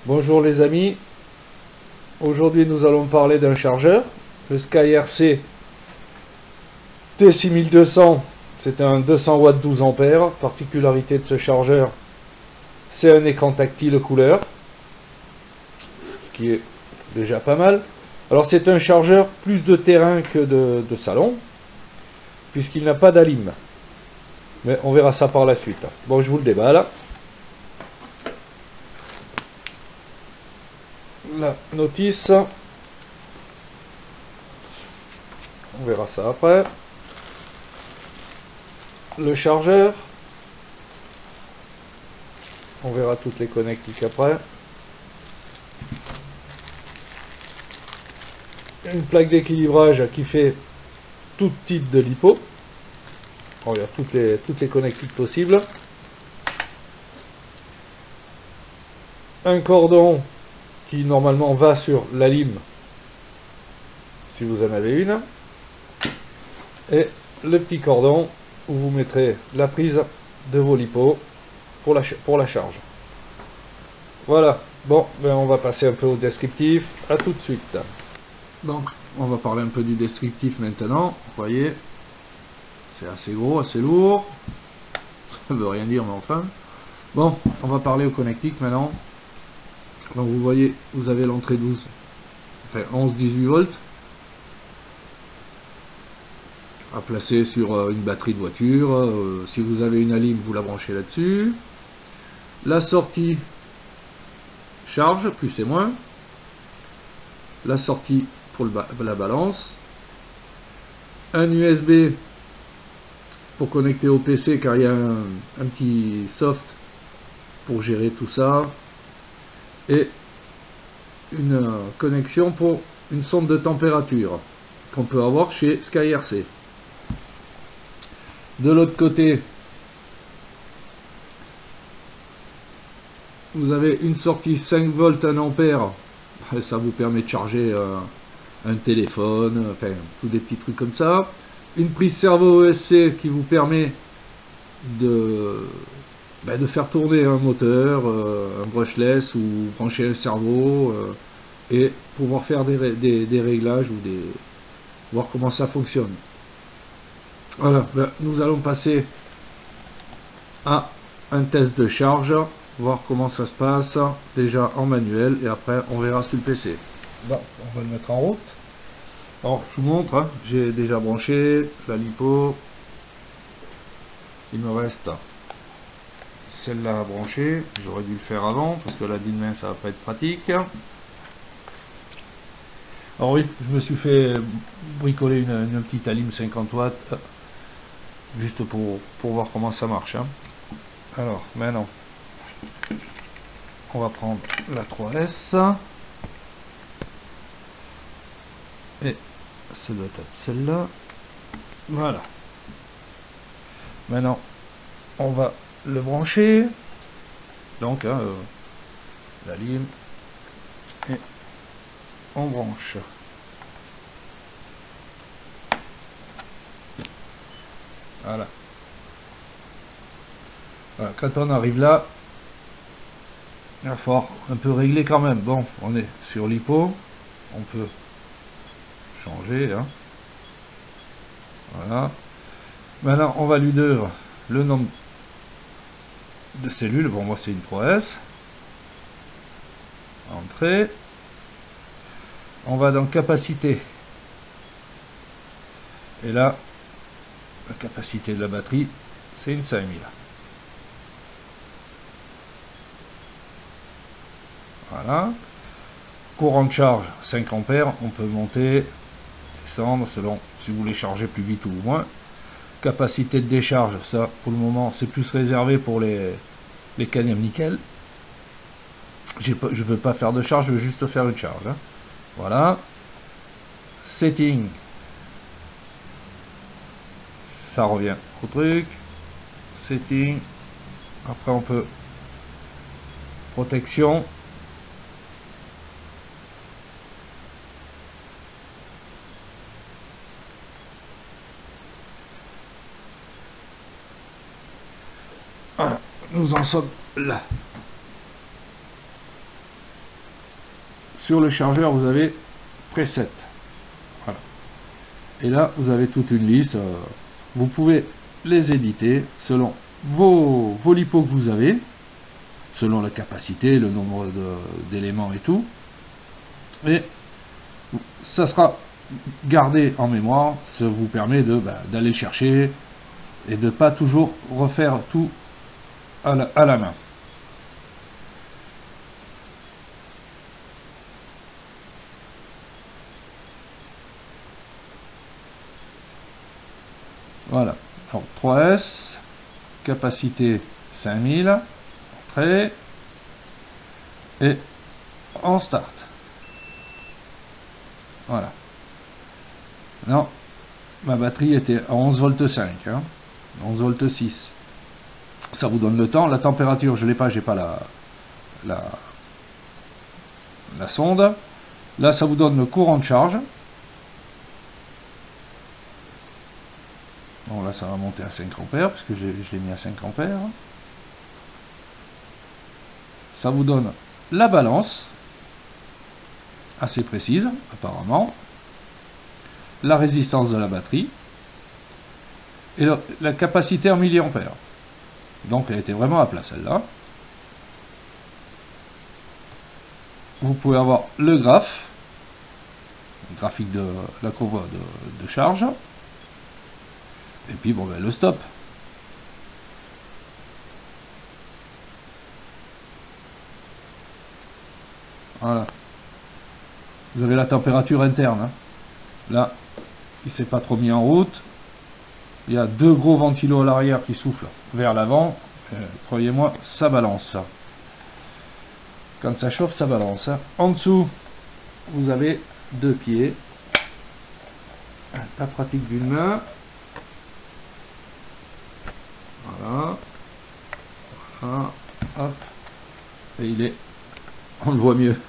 Bonjour les amis, aujourd'hui nous allons parler d'un chargeur, le SkyRC T6200, c'est un 200 watts 12 ampères. Particularité de ce chargeur, c'est un écran tactile couleur, qui est déjà pas mal. Alors c'est un chargeur plus de terrain que de salon, puisqu'il n'a pas d'alim, mais on verra ça par la suite. Bon, je vous le déballe. La notice, on verra ça après. Le chargeur, on verra toutes les connectiques après. Une plaque d'équilibrage qui fait tout type de lipo. On regarde toutes les connectiques possibles. Un cordon qui normalement va sur la lime si vous en avez une, et le petit cordon où vous mettrez la prise de vos lipos pour la charge. Voilà, bon, ben on va passer un peu au descriptif. À tout de suite. Donc on va parler un peu du descriptif maintenant. Vous voyez, c'est assez gros, assez lourd, ça veut rien dire mais enfin. Bon, on va parler aux connectiques maintenant. Donc vous voyez, vous avez l'entrée 12, enfin 11-18 volts à placer sur une batterie de voiture. Si vous avez une alim, vous la branchez là-dessus. La sortie charge, plus et moins. La sortie pour la balance. Un USB pour connecter au PC, car il y a un petit soft pour gérer tout ça. Et une connexion pour une sonde de température qu'on peut avoir chez SkyRC. De l'autre côté, vous avez une sortie 5 volts 1 ampère. Ça vous permet de charger un téléphone, enfin tous des petits trucs comme ça. Une prise servo ESC qui vous permet de faire tourner un moteur, un brushless, ou brancher un servo, et pouvoir faire des réglages ou voir comment ça fonctionne. Voilà, nous allons passer à un test de charge, voir comment ça se passe, déjà en manuel, et après on verra sur le PC. Bon, on va le mettre en route. Alors je vous montre, hein, j'ai déjà branché la lipo. Il me reste celle-là à brancher. J'aurais dû le faire avant parce que la d'une main ça va pas être pratique. Alors oui, je me suis fait bricoler une petite alim 50 watts juste pour voir comment ça marche, hein. Alors maintenant on va prendre la 3S et ça doit être celle-là. Voilà, maintenant on va le brancher, donc la lime, et on branche. Voilà. Voilà, quand on arrive là, il va falloir un peu régler quand même. Bon, on est sur l'hypo, on peut changer, hein. Voilà. Maintenant on va lui donner le nombre de cellules. Bon, moi c'est une 3S. Entrée. On va dans capacité, et là la capacité de la batterie c'est une 5000. Voilà. Courant de charge 5 ampères. On peut monter, descendre selon si vous voulez charger plus vite ou moins. Capacité de décharge, ça pour le moment c'est plus réservé pour les cadmium nickel. Je ne veux pas faire de charge, je veux juste faire une charge, hein. Voilà. Setting, ça revient au truc. Setting, après on peut protection, voilà. Nous en sommes là. sur le chargeur, vous avez preset. Voilà. Et là, vous avez toute une liste. Vous pouvez les éditer selon vos LiPos que vous avez, selon la capacité, le nombre d'éléments et tout. Et ça sera gardé en mémoire. Ça vous permet d'aller chercher et de ne pas toujours refaire tout à la main. Voilà. Donc 3S, capacité 5000, entrée, et en start. Voilà. Non, ma batterie était à 11 volts 5, 11 volts 6. Ça vous donne le temps. La température, je l'ai pas, j'ai pas la sonde. Là, ça vous donne le courant de charge. Bon, là, ça va monter à 5 ampères, parce que je l'ai mis à 5 ampères. Ça vous donne la balance, assez précise, apparemment. La résistance de la batterie. Et la capacité en milliampères. Donc, elle était vraiment à plat, celle-là. Vous pouvez avoir le graphique de la courbe de charge. Et puis bon, le stop. Voilà. Vous avez la température interne. Là, il s'est pas trop mis en route. Il y a deux gros ventilos à l'arrière qui soufflent vers l'avant. Croyez-moi, ça balance. Quand ça chauffe, ça balance. En dessous, vous avez deux pieds. Pas pratique d'une main. Voilà. Voilà. Hop. Et on le voit mieux.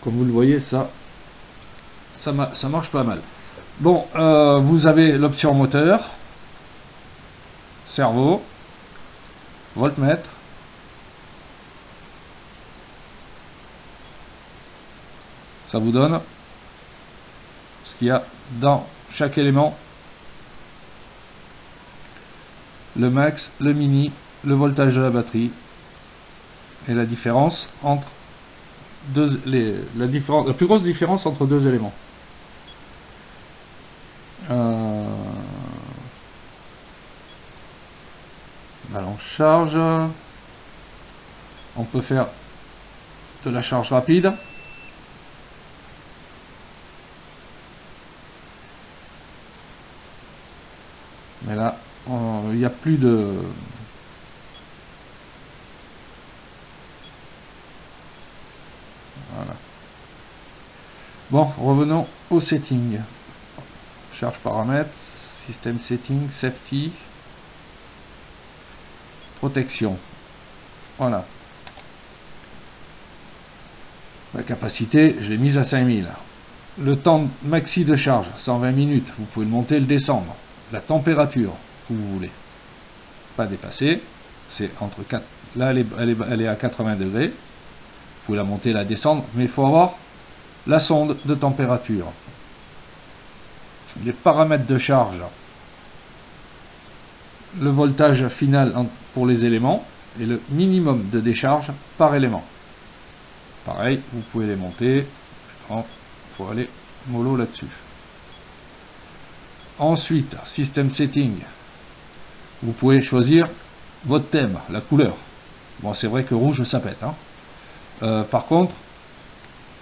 Comme vous le voyez, ça marche pas mal. Bon, vous avez l'option moteur, servo, voltmètre, ça vous donne ce qu'il y a dans chaque élément, le max, le mini, le voltage de la batterie et la différence entre la plus grosse différence entre deux éléments. Balance charge. On peut faire de la charge rapide. Mais là, il n'y a plus de... Voilà. Bon, revenons au setting. Charge paramètres, système setting, safety, protection. Voilà. La capacité, je l'ai mise à 5000. Le temps maxi de charge, 120 minutes. Vous pouvez le monter et le descendre. La température que vous voulez. Pas dépasser. C'est entre 4. Là, elle est à 80 degrés. Vous pouvez la monter et la descendre. Mais il faut avoir la sonde de température. Les paramètres de charge, le voltage final pour les éléments et le minimum de décharge par élément. Pareil, vous pouvez les monter. Il faut aller mollo là-dessus. Ensuite, système setting, vous pouvez choisir votre thème, la couleur. Bon, c'est vrai que rouge ça pète. Par contre,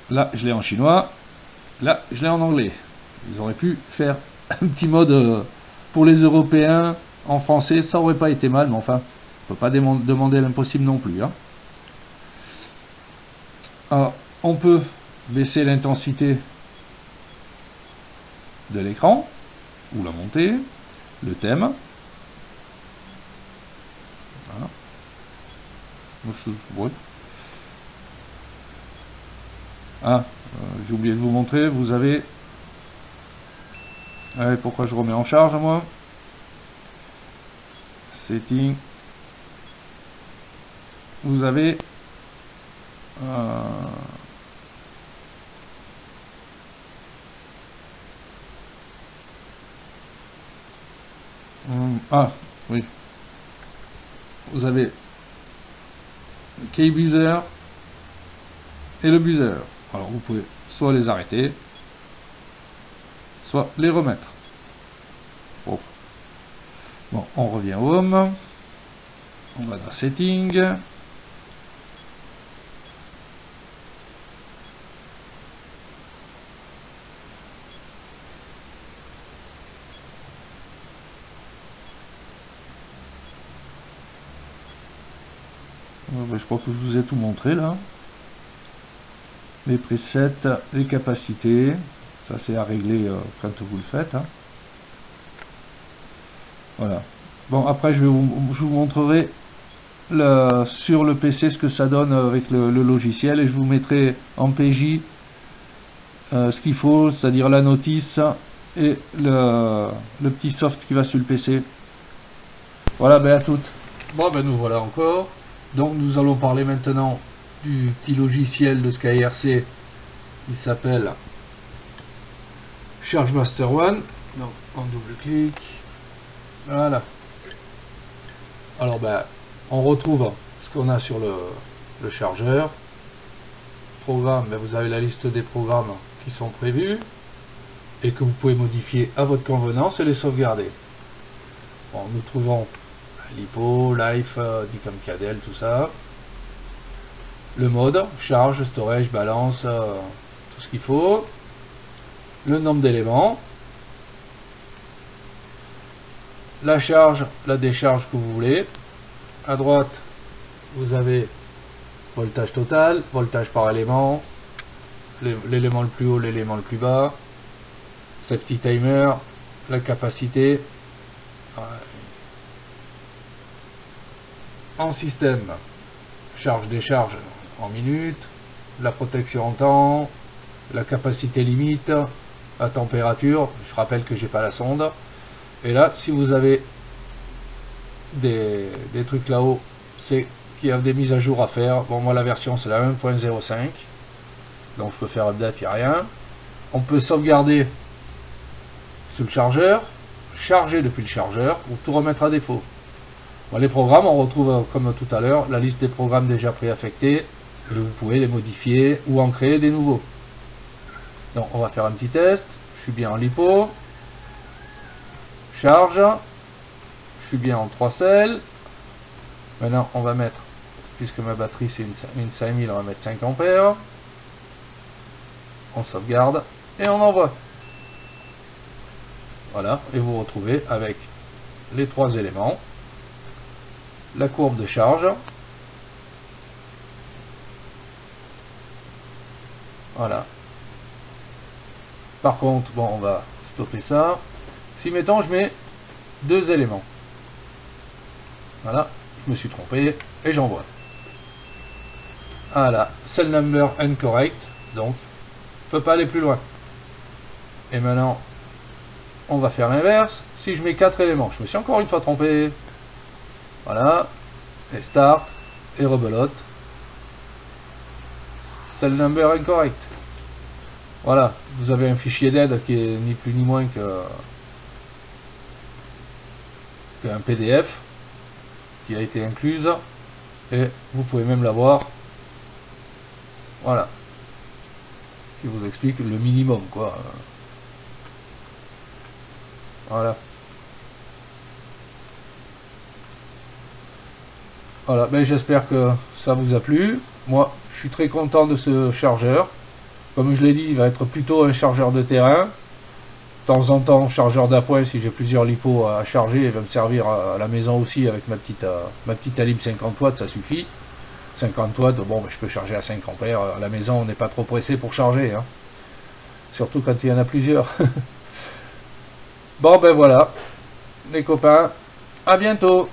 là je l'ai en chinois, là je l'ai en anglais. Ils auraient pu faire un petit mode pour les Européens en français, ça aurait pas été mal, mais enfin, on peut pas demander l'impossible non plus. Alors, on peut baisser l'intensité de l'écran, ou la monter, le thème. Voilà. Ouais. J'ai oublié de vous montrer, vous avez... pourquoi je remets en charge moi? Setting. Vous avez Ah, oui. Vous avez le key buzzer et le buzzer. Alors vous pouvez soit les arrêter, soit les remettre. Bon, on revient au home. On va dans setting. Je crois que je vous ai tout montré là. Les presets, les capacités, ça c'est à régler quand vous le faites. Hein. Voilà. Bon, après je vous montrerai sur le PC ce que ça donne avec le logiciel, et je vous mettrai en PJ ce qu'il faut, c'est-à-dire la notice et le petit soft qui va sur le PC. Voilà, ben à toutes. Bon, ben nous voilà encore. Donc nous allons parler maintenant du petit logiciel de SkyRC qui s'appelle Chargemaster One. Donc on double-clic. Voilà. Alors ben on retrouve ce qu'on a sur le chargeur. Programme, ben, vous avez la liste des programmes qui sont prévus et que vous pouvez modifier à votre convenance et les sauvegarder. Bon, nous trouvons LiPo, Life, Dicom Cadel, tout ça. Le mode, charge, storage, balance, tout ce qu'il faut. Le nombre d'éléments. La charge, la décharge que vous voulez. À droite, vous avez voltage total, voltage par élément, l'élément le plus haut, l'élément le plus bas, safety timer, la capacité. En système, charge-décharge en minutes, la protection en temps, la capacité limite, la température. Je rappelle que j'ai pas la sonde. Et là, si vous avez des trucs là-haut, c'est qu'il y a des mises à jour à faire. Bon, moi la version c'est la 1.05, donc je peux faire update, il n'y a rien. On peut sauvegarder sur le chargeur, charger depuis le chargeur ou tout remettre à défaut. Bon, les programmes, on retrouve comme tout à l'heure la liste des programmes déjà préaffectés, et vous pouvez les modifier ou en créer des nouveaux. Donc on va faire un petit test. Je suis bien en LiPo, charge, je suis bien en 3 selles. Maintenant on va mettre, puisque ma batterie c'est une 5000, on va mettre 5 ampères. On sauvegarde et on envoie. Voilà, et vous retrouvez avec les 3 éléments, la courbe de charge. Voilà. Par contre, bon, on va stopper ça. Si mettons je mets 2 éléments. Voilà, je me suis trompé et j'envoie. Voilà, cell number incorrect, donc je ne peux pas aller plus loin. Et maintenant, on va faire l'inverse. Si je mets 4 éléments, je me suis encore une fois trompé. Voilà, et start, et rebelote. Cell number incorrect. Voilà, vous avez un fichier d'aide qui est ni plus ni moins qu'un PDF qui a été incluse, et vous pouvez même l'avoir. Voilà, qui vous explique le minimum, quoi. Voilà. Voilà, ben j'espère que ça vous a plu. Moi, je suis très content de ce chargeur. Comme je l'ai dit, il va être plutôt un chargeur de terrain. De temps en temps, chargeur d'appoint, si j'ai plusieurs LiPo à charger, il va me servir à la maison aussi avec ma petite Alib 50 watts, ça suffit. 50 watts, bon, ben, je peux charger à 5 ampères. À la maison, on n'est pas trop pressé pour charger. Hein. Surtout quand il y en a plusieurs. Bon, ben voilà, les copains, à bientôt.